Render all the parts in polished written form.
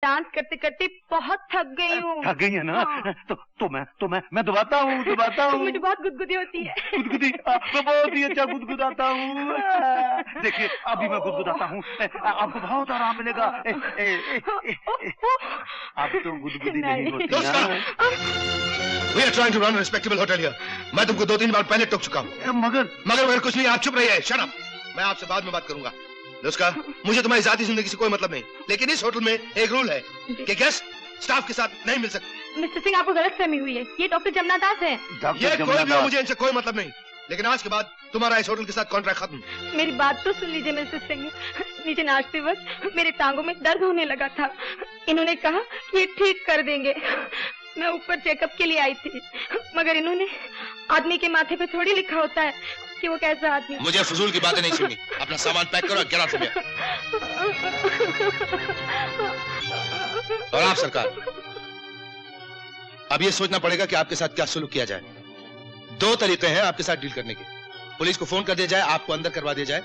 Dance करते करते बहुत थक गई हूँ। थक गई है ना? हाँ। तो मैं दबाता हूँ। मुझे बहुत गुदगुदी होती है। गुदगुदी? मैं बहुत ही अच्छा गुदगुदाता हूँ। देखिए अभी मैं गुदगुदाता हूँ, आपको बहुत आराम मिलेगा। अब तो गुदगुदी नहीं होती ना। We are trying to run a respectable hotel here. मैं तुमको 2-3 बार पहले टोक चुका हूँ। मगर कुछ नहीं, आप चुप रहिए। Shut up. मैं आपसे बाद में बात करूंगा। नुस्खा, मुझे तुम्हारी जाती जिंदगी से कोई मतलब नहीं, लेकिन इस होटल में एक रूल है कि गेस्ट स्टाफ के साथ नहीं मिल सकते। मिस्टर सिंह, आपको गलतफहमी हुई है, ये डॉक्टर जमुना दास है। ये कोई भी हो, मुझे इनसे कोई मतलब नहीं, लेकिन आज के बाद तुम्हारा इस होटल के साथ कॉन्ट्रैक्ट खत्म। मेरी बात तो सुन लीजिए मिस्टर सिंह। नीचे नाचते वक्त मेरे टांगों में दर्द होने लगा था। इन्होंने कहा ये ठीक कर देंगे। मैं ऊपर चेकअप के लिए आई थी, मगर इन्होंने आदमी के माथे पे थोड़ी लिखा होता है कि वो कैसा आदमी। मुझे फजूल की बातें नहीं सुननी। अपना सामान पैक करो, गेट आउट फ्रॉम हियर। और आप सरकार, अब ये सोचना पड़ेगा कि आपके साथ क्या सुलूक किया जाए। 2 तरीके हैं आपके साथ डील करने के। पुलिस को फोन कर दिया जाए, आपको अंदर करवा दिया जाए,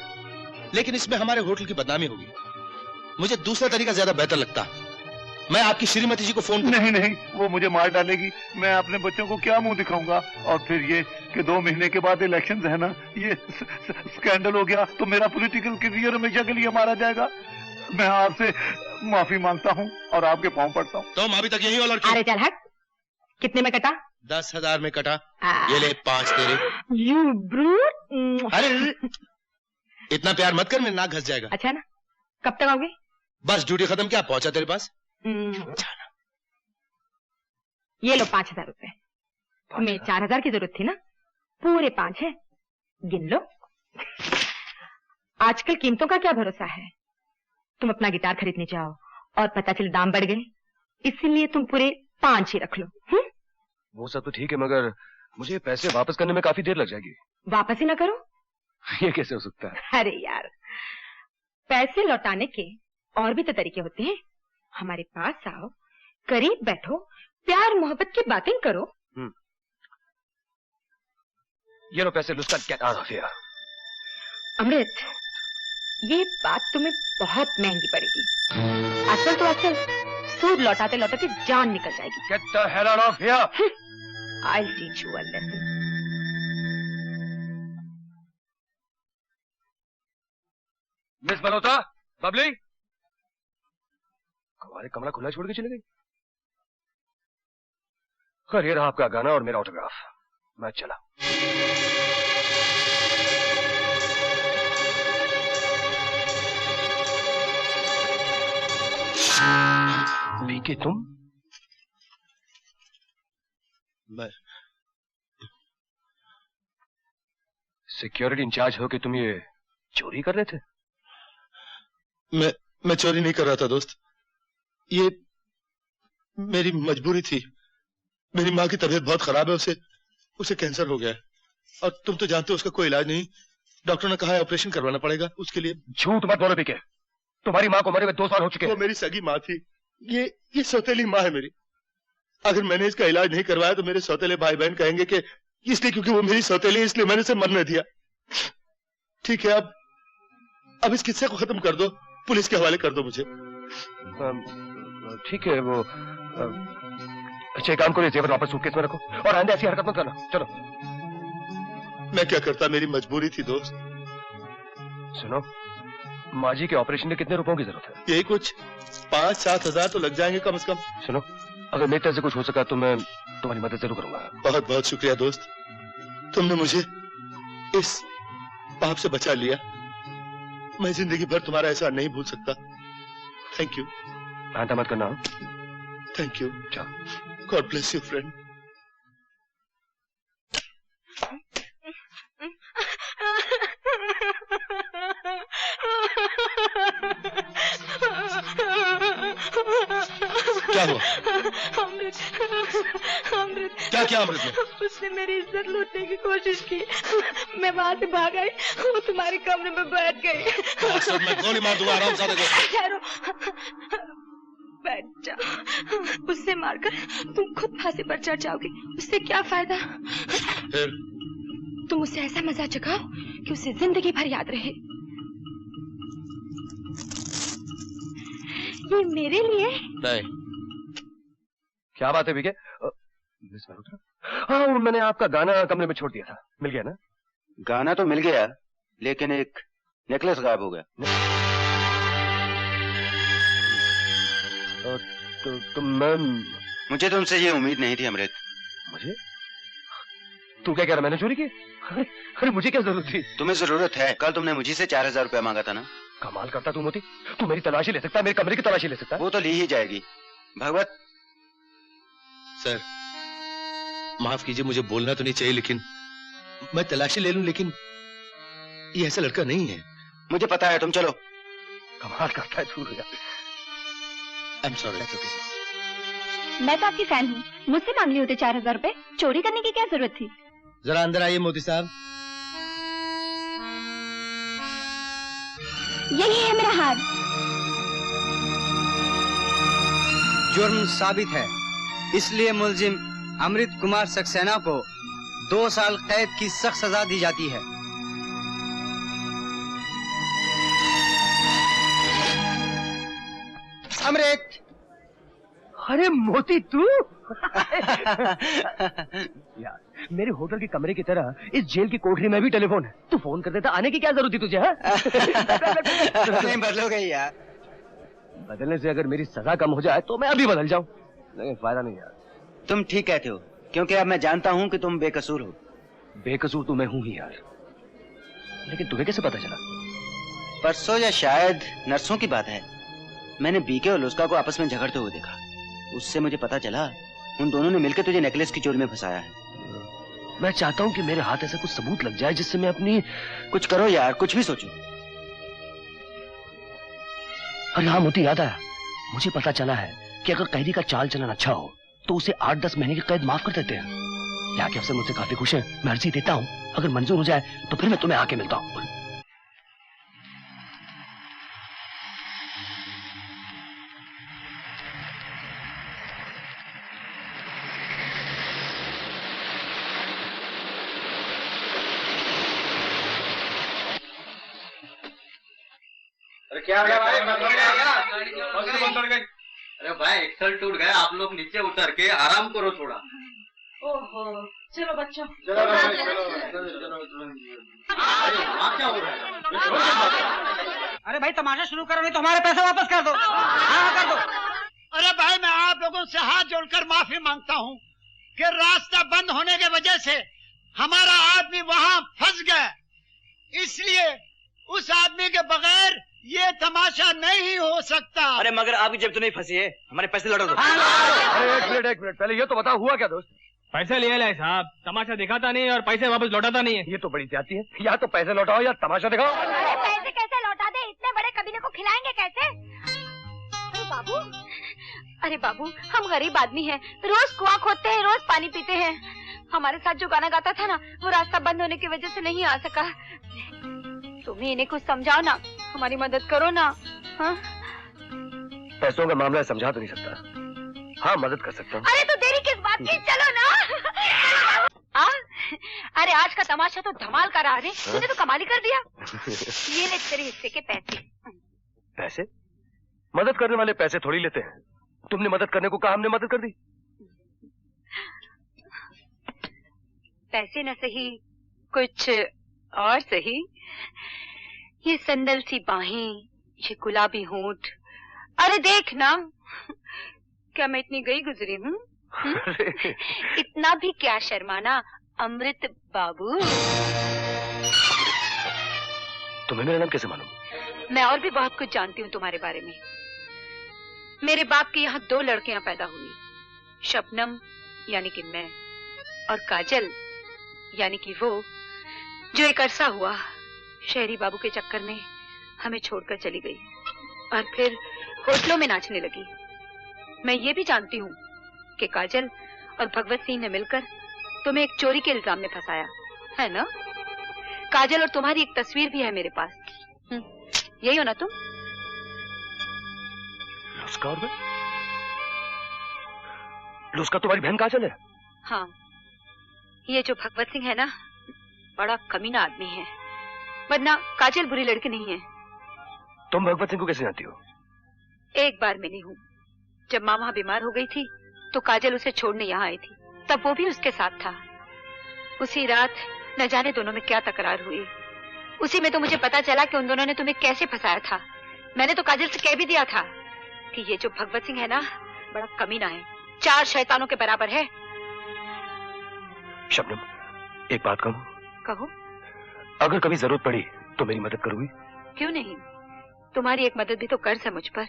लेकिन इसमें हमारे होटल की बदनामी होगी। मुझे दूसरा तरीका ज्यादा बेहतर लगता है। मैं आपकी श्रीमती जी को फोन नहीं, वो मुझे मार डालेगी। मैं अपने बच्चों को क्या मुंह दिखाऊंगा? और फिर ये कि 2 महीने के बाद इलेक्शंस है ना, ये स्कैंडल हो गया तो मेरा पॉलिटिकल करियर हमेशा के लिए मारा जाएगा। मैं आपसे माफी मांगता हूँ और आपके पांव पड़ता हूँ। तुम अभी तक यही हो लड़की? अरे चल हट। कितने में कटा? 10,000 में कटा। ये ले 5 तेरे। You brute। अरे इतना प्यार मत कर, मेरा नाक घस जाएगा। अच्छा ना, कब तक आओगे? बस ड्यूटी खत्म, क्या पहुंचा तेरे पास? ये लो 5,000 रुपए। तुम्हें 4,000 की जरूरत थी ना, पूरे 5 है, गिन लो। आजकल कीमतों का क्या भरोसा है। तुम अपना गिटार खरीदने जाओ और पता चले दाम बढ़ गए, इसीलिए तुम पूरे 5 ही रख लो। वो सब तो ठीक है, मगर मुझे पैसे वापस करने में काफी देर लग जाएगी। वापस ही ना करो? ये कैसे हो सकता है? अरे यार, पैसे लौटाने के और भी तो तरीके होते हैं। हमारे पास आओ, करीब बैठो, प्यार मोहब्बत की बातें करो। ये लो पैसे, लुस्का, गेट आउट ऑफ हियर। अमृत, ये बात तुम्हें बहुत महंगी पड़ेगी। असल तो असल, सूद लौटाते लौटाते जान निकल जाएगी। Get the hell out of here. I'll teach you a lesson. Miss Malhotra, Babli, हमारे कमरा खुला छोड़ के चले गई। खैर, ये रहा आपका गाना और मेरा ऑटोग्राफ। मैं चला। पीके, तुम? मैं सिक्योरिटी इंचार्ज हो कि तुम ये चोरी कर रहे थे? मैं चोरी नहीं कर रहा था दोस्त, ये मेरी मजबूरी थी। मेरी माँ की तबीयत बहुत खराब है, उसे कैंसर हो गया है और तुम तो जानते हो उसका कोई इलाज नहीं। डॉक्टर ने कहा है ऑपरेशन करवाना पड़ेगा उसके लिए। झूठ मत बोलो पीके, तुम्हारी माँ को मरे हुए 2 साल हो चुके हैं। वो मेरी सगी माँ थी, ये सौतेली माँ है मेरी। अगर मैंने इसका इलाज नहीं करवाया तो मेरे सौतेले भाई बहन कहेंगे कि इसलिए क्योंकि वो मेरी सौतेली है इसलिए मैंने उसे मरने दिया। ठीक है, अब इस किस्से को खत्म कर दो, पुलिस के हवाले कर दो मुझे। ठीक है, वो अच्छा, एक काम करो, जेवर वापस सूटकेस में रखो और आइंदा ऐसी हरकत मत करना। चलो। मैं क्या करता, मेरी मजबूरी थी दोस्त। सुनो, माँ जी के ऑपरेशन में कितने रुपयों की जरूरत है? यही कुछ 5-7 हजार तो लग जाएंगे कम से कम। सुनो, अगर मेरी तरफ से कुछ हो सका तो मैं तुम्हारी मदद जरूर करूंगा। बहुत बहुत शुक्रिया दोस्त, तुमने मुझे इस पाप से बचा लिया। मैं जिंदगी भर तुम्हारा एहसान नहीं भूल सकता। Thank you. आंटा मत करना। Thank you. God bless you friend. क्या हुआ? अमृत, क्या क्या अमृत ने? उसने मेरी इज्जत लूटने की कोशिश की। मैं वहाँ से भाग आई, वो तुम्हारे कमरे में बैठ गई। मैं गोली मार दूंगा आरामजादे को। ठहरो, बैठ जा। उससे मारकर तुम खुद फांसी पर चढ़ जाओगे, उससे क्या फायदा? फिर तुम उसे ऐसा मजा चखाओ कि उसे जिंदगी भर याद रहे। ये मेरे लिए? नहीं। क्या बात है विजय? मिस मल्होत्रा? हाँ, वो मैंने आपका गाना कमरे में छोड़ दिया था। मिल गया ना? गाना तो मिल गया, लेकिन एक नेकलेस गायब हो गया। तो मैं... मुझे तुमसे ये उम्मीद नहीं थी अमृत। मुझे? तू क्या कह रहा, मैंने चोरी की? अरे मुझे क्या जरूरत थी? तुम्हें जरूरत है। कल तुमने मुझे से 4000 रुपया मांगा था ना। कमाल करता तू मोती। तू मेरी तलाशी ले सकता है, मेरे कमरे की तलाशी ले सकता है। वो तो ली ही जाएगी। भगवत सर, माफ कीजिए, मुझे बोलना तो नहीं चाहिए, लेकिन मैं तलाशी ले लूं, लेकिन ये ऐसा लड़का नहीं है। मुझे पता है, तुम चलो। कमाल करता है तू। I am sorry. मैं तो आपकी फैन हूँ, मुझसे मांग लिए होते 4000 रुपए। चोरी करने की क्या जरूरत थी? जरा अंदर आइए मोती साहब। यही है मेरा हार। जुर्म साबित है, इसलिए मुलजिम अमृत कुमार सक्सेना को 2 साल कैद की सख्त सजा दी जाती है। अमृत। अरे मोती तू? यार, मेरे होटल के कमरे की तरह इस जेल की कोठरी में भी टेलीफोन है। तू फोन कर देता, आने की क्या जरूरत थी तुझे? नहीं बदलोगे यार। बदलने से अगर मेरी सजा कम हो जाए तो मैं अभी बदल जाऊं, लेकिन फायदा नहीं यार। तुम ठीक कहते हो, क्योंकि अब मैं जानता हूँ कि तुम बेकसूर हो। बेकसूर तो मैं हूं ही यार, लेकिन तुम्हें कैसे पता चला? परसों या शायद नरसों की बात है, मैंने बीके और लुस्का को आपस में झगड़ते हुए देखा। उससे मुझे पता चला उन दोनों ने मिलकर तुझे नेकलेस की चोरी में फंसाया है। मैं चाहता हूँ कि मेरे हाथ ऐसा कुछ सबूत लग जाए जिससे मैं अपनी... कुछ करो यार, कुछ भी सोचो। अरे हाँ मोती, याद आया, मुझे पता चला है कि अगर कैदी का चाल चलन अच्छा हो तो उसे 8-10 महीने की कैद माफ कर देते हैं। यहाँ के अफसर मुझसे काफी खुश है, मैं अर्जी देता हूँ, अगर मंजूर हो जाए तो फिर मैं तुम्हें आके मिलता हूँ। क्या हो गया भाई? अरे भाई, एक्सल टूट गया। आप लोग नीचे उतर के आराम करो थोड़ा। ओहो, चलो बच्चों। अरे वहाँ क्या हो रहा है? अरे भाई तमाशा शुरू करो, नहीं तो हमारे पैसे वापस कर दो। हाँ कर दो। अरे भाई, मैं आप लोगों से हाथ जोड़कर माफी मांगता हूँ कि रास्ता बंद होने की वजह से हमारा आदमी वहाँ फंस गया, इसलिए उस आदमी के बगैर ये तमाशा नहीं हो सकता। अरे मगर आपकी जेब तो नहीं फंसी है, हमारे पैसे लौटा दो। अरे एक मिनट, पहले ये तो बताओ हुआ क्या दोस्त? पैसे ले ले साहब, तमाशा दिखाता नहीं और पैसे वापस लौटाता नहीं है। ये तो बड़ी ज्यादती है, या तो पैसे लौटाओ या तमाशा दिखाओ। अरे पैसे कैसे लौटा दे? इतने बड़े कबीले को खिलाएंगे कैसे? अरे बाबू, हम गरीब आदमी हैं, रोज कुआं खोदते हैं, रोज पानी पीते हैं। हमारे साथ जो गाना गाता था ना, वो रास्ता बंद होने की वजह से नहीं आ सका। तुम्हें इन्हें कुछ समझाओ ना, हमारी मदद करो ना। हाँ? पैसों का मामला समझा तो नहीं सकता, हाँ मदद कर सकता हूँ। अरे तो देरी किस बात की, चलो ना। अरे आज का तमाशा तो धमाल का रहा रे, तूने तो कमाल ही कर दिया। ये ले तेरे हिस्से के पैसे। पैसे? मदद करने वाले पैसे थोड़ी लेते हैं। तुमने मदद करने को कहा, हमने मदद कर दी। पैसे न सही, कुछ और सही। ये संदल सी बाहें, ये गुलाबी होंठ, अरे देख ना, क्या मैं इतनी गई गुजरी हूँ? इतना भी क्या शर्माना अमृत बाबू। तुम्हें मेरा नाम कैसे मालूम? मैं और भी बहुत कुछ जानती हूँ तुम्हारे बारे में। मेरे बाप के यहाँ 2 लड़कियां पैदा हुई, शबनम यानी कि मैं, और काजल यानी कि वो जो एक अरसा हुआ शहरी बाबू के चक्कर में हमें छोड़कर चली गई और फिर होटलों में नाचने लगी। मैं ये भी जानती हूँ कि काजल और भगवत सिंह ने मिलकर तुम्हें एक चोरी के इल्जाम में फंसाया है ना? काजल और तुम्हारी एक तस्वीर भी है मेरे पास। यही हो ना तुम? लुस्का और मैं? लुस्का तुम्हारी बहन काजल है? हाँ, ये जो भगवत सिंह है ना, बड़ा कमीना आदमी है, वरना काजल बुरी लड़की नहीं है। तुम भगवत सिंह को कैसे जानती हो? एक बार मिली हूँ। जब माँ वहाँ बीमार हो गई थी तो काजल उसे छोड़ने यहाँ आई थी, तब वो भी उसके साथ था। उसी रात न जाने दोनों में क्या तकरार हुई। उसी में तो मुझे पता चला कि उन दोनों ने तुम्हें कैसे फंसाया था। मैंने तो काजल से कह भी दिया था कि ये जो भगवत सिंह है ना, बड़ा कमीना है, 4 शैतानों के बराबर है। शबनम, एक बात कहूं? कहो। अगर कभी जरूरत पड़ी तो मेरी मदद करोगी? क्यों नहीं, तुम्हारी एक मदद भी तो कर्ज है मुझ पर।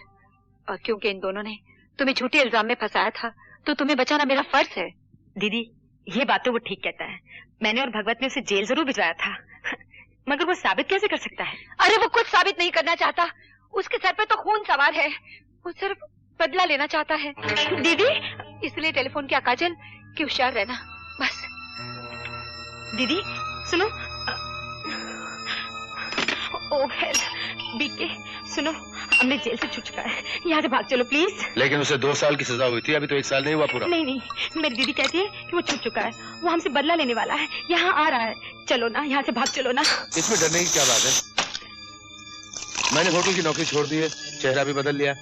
और क्योंकि इन दोनों ने तुम्हें झूठे इल्जाम में फंसाया था तो तुम्हें बचाना मेरा फर्ज है। दीदी, ये बात तो वो ठीक कहता है। मैंने और भगवत ने उसे जेल जरूर भिजवाया था, मगर वो साबित कैसे कर सकता है? अरे वो कुछ साबित नहीं करना चाहता, उसके सर पे तो खून सवार है। वो सिर्फ बदला लेना चाहता है। दीदी, इसलिए टेलीफोन किया काजल कि होशियार रहना, बस। दीदी सुनो। ओ बीके, सुनो, हमने जेल से छूट चुका है, यहाँ से भाग चलो प्लीज। लेकिन उसे 2 साल की सजा हुई थी, अभी तो 1 साल नहीं हुआ पूरा। नहीं नहीं, मेरी दीदी कहती है कि वो छूट चुका है, वो हमसे बदला लेने वाला है, यहाँ आ रहा है। चलो ना, यहाँ से भाग चलो ना। इसमें डरने की क्या बात है? मैंने होटल की नौकरी छोड़ दी है, चेहरा भी बदल लिया,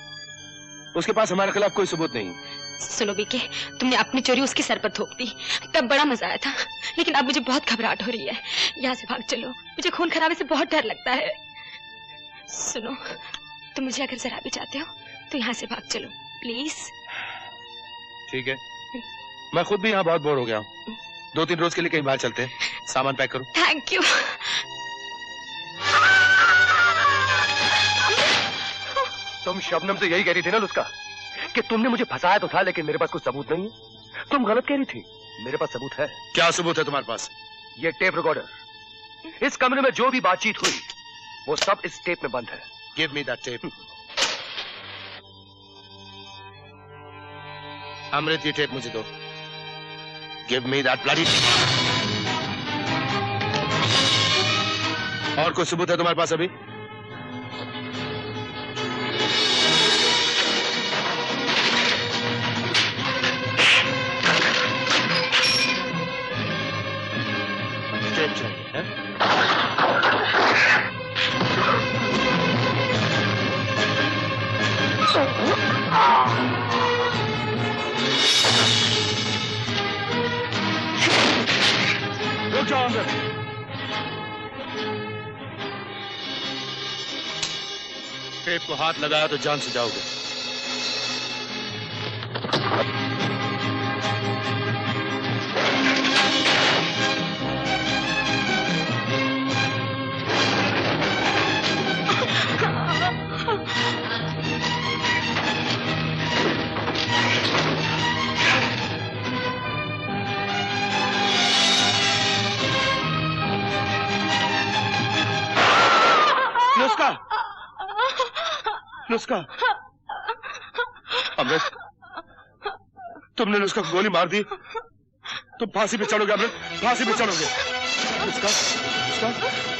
उसके पास हमारे खिलाफ कोई सबूत नहीं। सुनो बीके, तुमने अपनी चोरी उसके सर पर थोप दी, तब बड़ा मजा आया था, लेकिन अब मुझे बहुत घबराहट हो रही है। यहाँ से भाग चलो, मुझे खून खराबे से बहुत डर लगता है। सुनो, तुम मुझे अगर जरा भी चाहते हो तो यहाँ से भाग चलो प्लीज। ठीक है, मैं खुद भी यहाँ बहुत बोर हो गया हूँ। 2-3 रोज के लिए कहीं बाहर चलते हैं, सामान पैक करो। Thank you. तुम शबनम से यही कह रही थी ना लुस्का, कि तुमने मुझे फंसाया तो था लेकिन मेरे पास कोई सबूत नहीं है। तुम गलत कह रही थी, मेरे पास सबूत है। क्या सबूत है तुम्हारे पास? ये टेप रिकॉर्डर। इस कमरे में जो भी बातचीत हुई वो सब इस टेप में बंद है। Give me that tape. Amrit, ये टेप मुझे दो। Give me that bloody tape. और कोई सबूत है तुम्हारे पास अभी? टेप चाहिए है? रुक जाओ अंदर। टेप को हाथ लगाया तो जान से जाओगे। नुस्का, अमृत, तुमने नुस्का को गोली मार दी, तुम फांसी पे चढ़ोगे अमृत, फांसी पे चढ़ोगे। नुस्का, नुस्का।